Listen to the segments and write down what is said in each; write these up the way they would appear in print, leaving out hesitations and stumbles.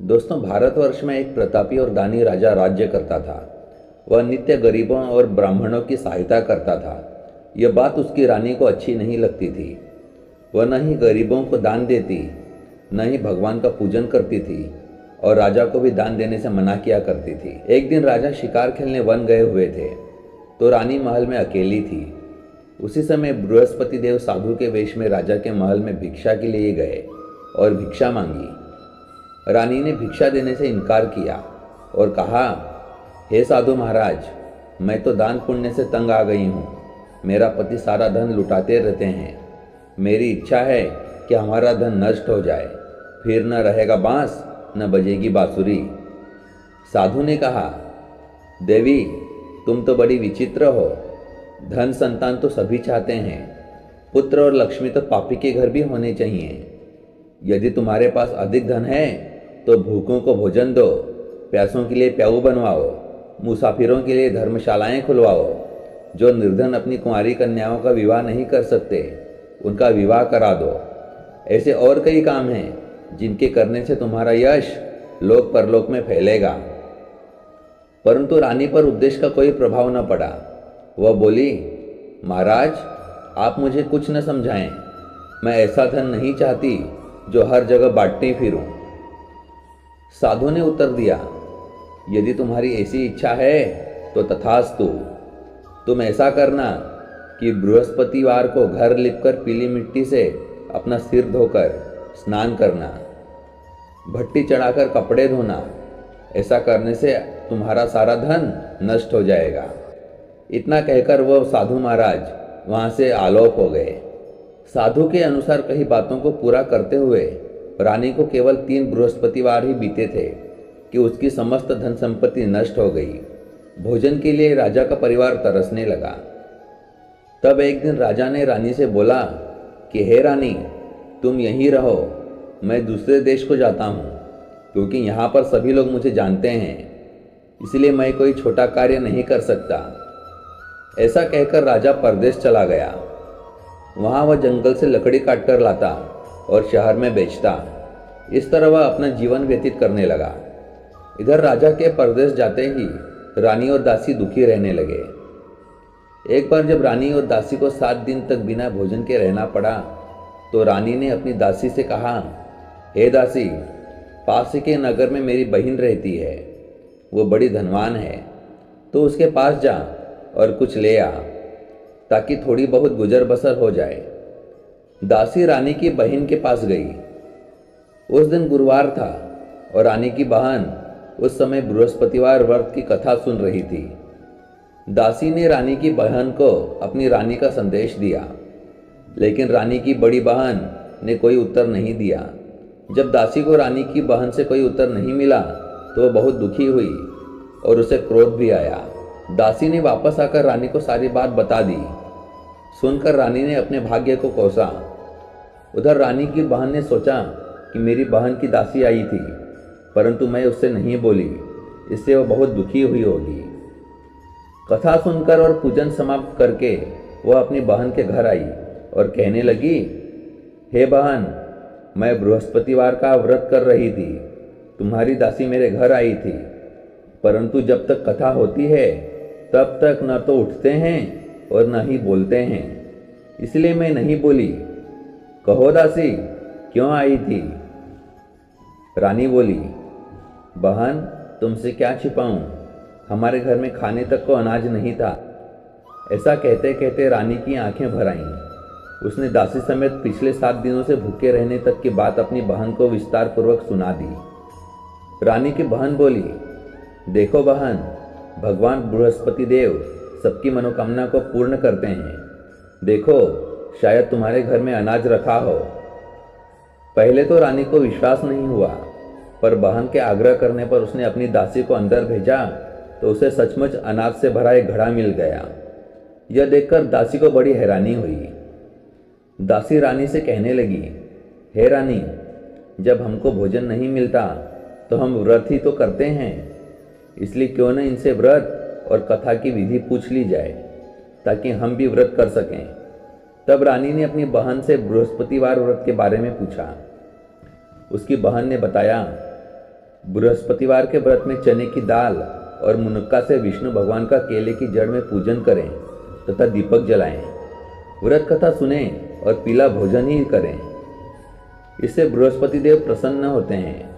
दोस्तों, भारतवर्ष में एक प्रतापी और दानी राजा राज्य करता था। वह नित्य गरीबों और ब्राह्मणों की सहायता करता था। यह बात उसकी रानी को अच्छी नहीं लगती थी। वह न ही गरीबों को दान देती, न ही भगवान का पूजन करती थी और राजा को भी दान देने से मना किया करती थी। एक दिन राजा शिकार खेलने वन गए हुए थे तो रानी महल में अकेली थी। उसी समय बृहस्पति देव साधु के वेश में राजा के महल में भिक्षा के लिए गए और भिक्षा मांगी। रानी ने भिक्षा देने से इनकार किया और कहा, हे साधु महाराज, मैं तो दान पुण्य से तंग आ गई हूँ। मेरा पति सारा धन लुटाते रहते हैं। मेरी इच्छा है कि हमारा धन नष्ट हो जाए, फिर न रहेगा बांस न बजेगी बांसुरी। साधु ने कहा, देवी, तुम तो बड़ी विचित्र हो। धन संतान तो सभी चाहते हैं, पुत्र और लक्ष्मी तो पापी के घर भी होने चाहिए। यदि तुम्हारे पास अधिक धन है तो भूखों को भोजन दो, प्यासों के लिए प्याऊ बनवाओ, मुसाफिरों के लिए धर्मशालाएं खुलवाओ। जो निर्धन अपनी कुंवारी कन्याओं का विवाह नहीं कर सकते, उनका विवाह करा दो। ऐसे और कई काम हैं जिनके करने से तुम्हारा यश लोक परलोक में फैलेगा। परंतु रानी पर उपदेश का कोई प्रभाव न पड़ा। वह बोली, महाराज, आप मुझे कुछ न समझाएं। मैं ऐसा धन नहीं चाहती जो हर जगह बांटती फिरूं। साधु ने उत्तर दिया, यदि तुम्हारी ऐसी इच्छा है तो तथास्तु। तुम ऐसा करना कि बृहस्पतिवार को घर लिपकर पीली मिट्टी से अपना सिर धोकर स्नान करना, भट्टी चढ़ाकर कपड़े धोना। ऐसा करने से तुम्हारा सारा धन नष्ट हो जाएगा। इतना कहकर वह साधु महाराज वहाँ से आलोप हो गए। साधु के अनुसार कई बातों को पूरा करते हुए रानी को केवल 3 बृहस्पतिवार ही बीते थे कि उसकी समस्त धन संपत्ति नष्ट हो गई। भोजन के लिए राजा का परिवार तरसने लगा। तब एक दिन राजा ने रानी से बोला कि हे रानी, तुम यहीं रहो, मैं दूसरे देश को जाता हूँ, क्योंकि यहाँ पर सभी लोग मुझे जानते हैं, इसलिए मैं कोई छोटा कार्य नहीं कर सकता। ऐसा कहकर राजा परदेश चला गया। वहाँ वह जंगल से लकड़ी काट कर लाता और शहर में बेचता। इस तरह वह अपना जीवन व्यतीत करने लगा। इधर राजा के परदेश जाते ही रानी और दासी दुखी रहने लगे। एक बार जब रानी और दासी को 7 दिन तक बिना भोजन के रहना पड़ा तो रानी ने अपनी दासी से कहा, हे दासी, पास के नगर में मेरी बहन रहती है। वो बड़ी धनवान है, तो उसके पास जा और कुछ ले आ, ताकि थोड़ी बहुत गुजर बसर हो जाए। दासी रानी की बहन के पास गई। उस दिन गुरुवार था और रानी की बहन उस समय बृहस्पतिवार व्रत की कथा सुन रही थी। दासी ने रानी की बहन को अपनी रानी का संदेश दिया, लेकिन रानी की बड़ी बहन ने कोई उत्तर नहीं दिया। जब दासी को रानी की बहन से कोई उत्तर नहीं मिला तो वह बहुत दुखी हुई और उसे क्रोध भी आया। दासी ने वापस आकर रानी को सारी बात बता दी। सुनकर रानी ने अपने भाग्य को कोसा। उधर रानी की बहन ने सोचा कि मेरी बहन की दासी आई थी, परंतु मैं उससे नहीं बोली, इससे वह बहुत दुखी हुई होगी। कथा सुनकर और पूजन समाप्त करके वह अपनी बहन के घर आई और कहने लगी, हे बहन, मैं बृहस्पतिवार का व्रत कर रही थी। तुम्हारी दासी मेरे घर आई थी, परंतु जब तक कथा होती है तब तक न तो उठते हैं और न ही बोलते हैं, इसलिए मैं नहीं बोली। कहो दासी, क्यों आई थी? रानी बोली, बहन, तुमसे क्या छिपाऊं, हमारे घर में खाने तक को अनाज नहीं था। ऐसा कहते कहते रानी की आंखें भर आईं। उसने दासी समेत पिछले 7 दिनों से भूखे रहने तक की बात अपनी बहन को विस्तार पूर्वक सुना दी। रानी की बहन बोली, देखो बहन, भगवान बृहस्पति देव सबकी मनोकामना को पूर्ण करते हैं। देखो, शायद तुम्हारे घर में अनाज रखा हो। पहले तो रानी को विश्वास नहीं हुआ, पर बहन के आग्रह करने पर उसने अपनी दासी को अंदर भेजा तो उसे सचमुच अनाज से भरा एक घड़ा मिल गया। यह देखकर दासी को बड़ी हैरानी हुई। दासी रानी से कहने लगी, हे रानी, जब हमको भोजन नहीं मिलता तो हम व्रत ही तो करते हैं, इसलिए क्यों न इनसे व्रत और कथा की विधि पूछ ली जाए, ताकि हम भी व्रत कर सकें। तब रानी ने अपनी बहन से बृहस्पतिवार व्रत के बारे में पूछा। उसकी बहन ने बताया, बृहस्पतिवार के व्रत में चने की दाल और मुनक्का से विष्णु भगवान का केले की जड़ में पूजन करें तथा दीपक जलाएं। व्रत कथा सुने और पीला भोजन ही करें। इससे बृहस्पति देव प्रसन्न होते हैं।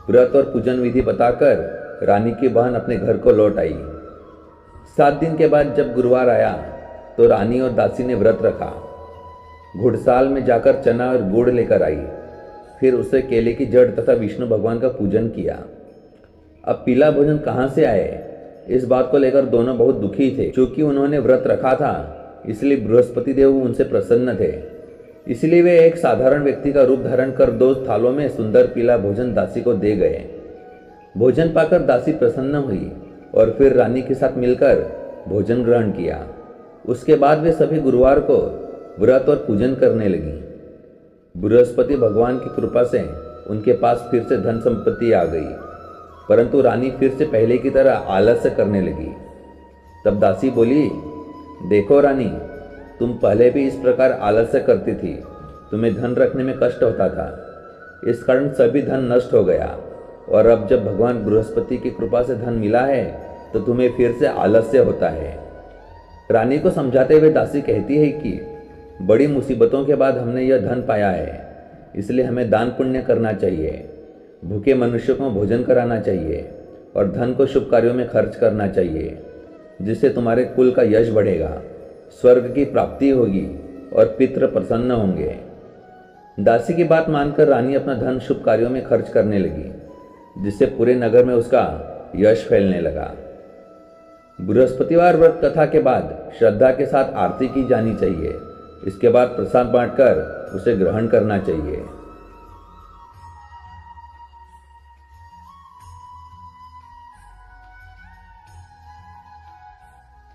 व्रत और पूजन विधि बताकर रानी की बहन अपने घर को लौट आई। 7 दिन के बाद जब गुरुवार आया तो रानी और दासी ने व्रत रखा। घुड़साल में जाकर चना और गुड़ लेकर आई। फिर उसे केले की जड़ तथा विष्णु भगवान का पूजन किया। अब पीला भोजन कहाँ से आए, इस बात को लेकर दोनों बहुत दुखी थे। चूंकि उन्होंने व्रत रखा था इसलिए बृहस्पति देव उनसे प्रसन्न थे। इसलिए वे एक साधारण व्यक्ति का रूप धारण कर 2 थालों में सुंदर पीला भोजन दासी को दे गए। भोजन पाकर दासी प्रसन्न हुई और फिर रानी के साथ मिलकर भोजन ग्रहण किया। उसके बाद वे सभी गुरुवार को व्रत और पूजन करने लगी। बृहस्पति भगवान की कृपा से उनके पास फिर से धन संपत्ति आ गई, परंतु रानी फिर से पहले की तरह आलस्य करने लगी। तब दासी बोली, देखो रानी, तुम पहले भी इस प्रकार आलस्य करती थी। तुम्हें धन रखने में कष्ट होता था, इस कारण सभी धन नष्ट हो गया, और अब जब भगवान बृहस्पति की कृपा से धन मिला है तो तुम्हें फिर से आलस्य होता है। रानी को समझाते हुए दासी कहती है कि बड़ी मुसीबतों के बाद हमने यह धन पाया है, इसलिए हमें दान पुण्य करना चाहिए, भूखे मनुष्यों को भोजन कराना चाहिए और धन को शुभ कार्यों में खर्च करना चाहिए, जिससे तुम्हारे कुल का यश बढ़ेगा, स्वर्ग की प्राप्ति होगी और पितृ प्रसन्न होंगे। दासी की बात मानकर रानी अपना धन शुभ कार्यों में खर्च करने लगी, जिससे पूरे नगर में उसका यश फैलने लगा। बृहस्पतिवार व्रत कथा के बाद श्रद्धा के साथ आरती की जानी चाहिए। इसके बाद प्रसाद बांटकर उसे ग्रहण करना चाहिए।